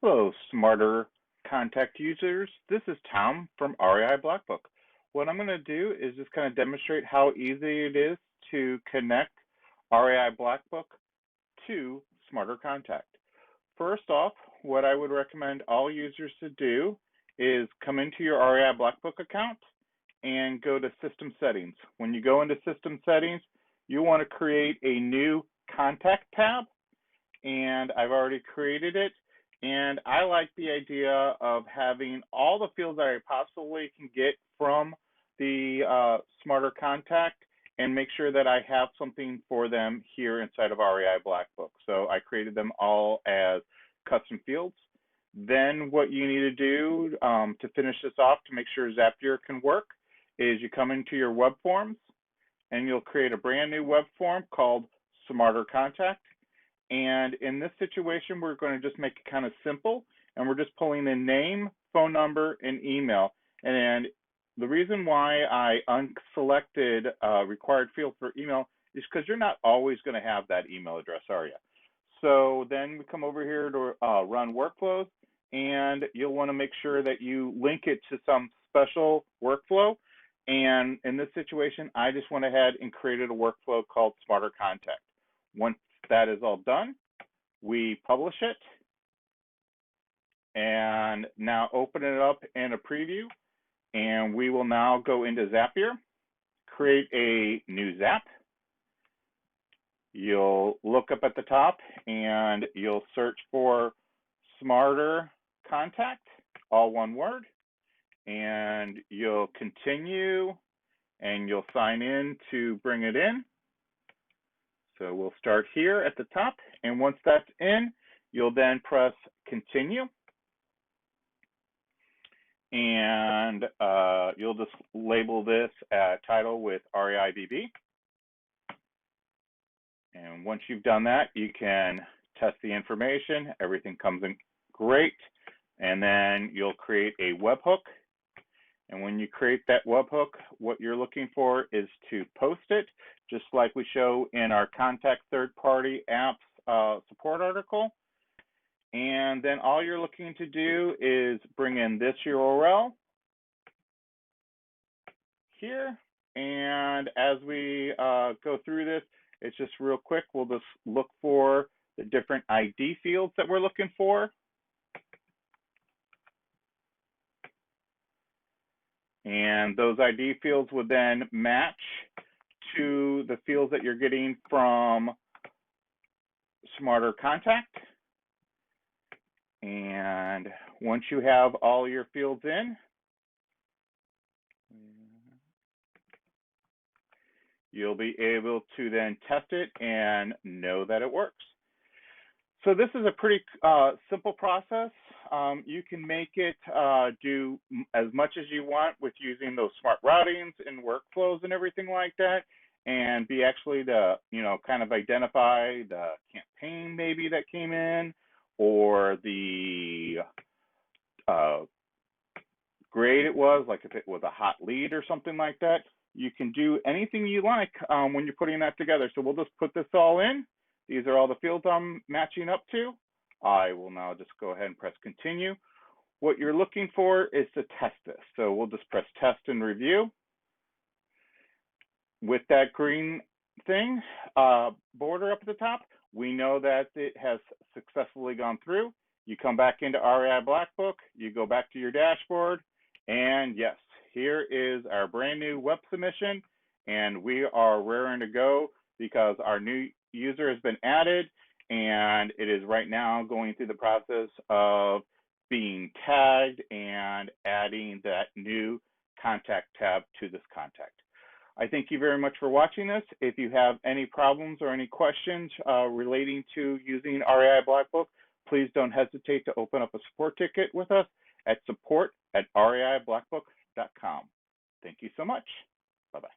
Hello, smarter contact users. This is Tom from REI BlackBook. What I'm going to do is just kind of demonstrate how easy it is to connect REI BlackBook to Smarter Contact. First off, what I would recommend all users to do is come into your REI BlackBook account and go to System Settings. When you go into System Settings, you want to create a new Contact tab, and I've already created it. And I like the idea of having all the fields that I possibly can get from the Smarter Contact and make sure that I have something for them here inside of REI BlackBook. So I created them all as custom fields. Then what you need to do to finish this off to make sure Zapier can work is you come into your web forms and you'll create a brand new web form called Smarter Contact. And in this situation, we're going to just make it kind of simple, and we're just pulling in name, phone number, and email. And the reason why I unselected required field for email is because you're not always going to have that email address, are you? So then we come over here to run workflows, and you'll want to make sure that you link it to some special workflow. And in this situation, I just went ahead and created a workflow called Smarter Contact. Once that is all done, we publish it, and now open it up in a preview, and we will now go into Zapier, create a new Zap. You'll look up at the top and you'll search for Smarter Contact, all one word, and you'll continue and you'll sign in to bring it in. So we'll start here at the top, and once that's in, you'll then press continue, and you'll just label this title with REIBB. And once you've done that, you can test the information. Everything comes in great, and then you'll create a webhook. And when you create that webhook, what you're looking for is to post it, just like we show in our Contact Third-Party Apps support article. And then all you're looking to do is bring in this URL here. And as we go through this, it's just real quick. We'll just look for the different ID fields that we're looking for. And those ID fields would then match to the fields that you're getting from Smarter Contact. And once you have all your fields in, you'll be able to then test it and know that it works. So this is a pretty simple process. You can make it do as much as you want with using those smart routings and workflows and everything like that, and be actually to, kind of identify the campaign maybe that came in, or the grade it was, like if it was a hot lead or something like that. You can do anything you like when you're putting that together. So we'll just put this all in. These are all the fields I'm matching up to. I will now just go ahead and press continue. What you're looking for is to test this. So we'll just press test and review. With that green thing, border up at the top, we know that it has successfully gone through. You come back into REI BlackBook, you go back to your dashboard, and yes, here is our brand new web submission, and we are raring to go because our new user has been added, and it is right now going through the process of being tagged and adding that new contact tab to this contact. I thank you very much for watching this. If you have any problems or any questions relating to using REI BlackBook, please don't hesitate to open up a support ticket with us at support@reiblackbook.com. Thank you so much. Bye-bye.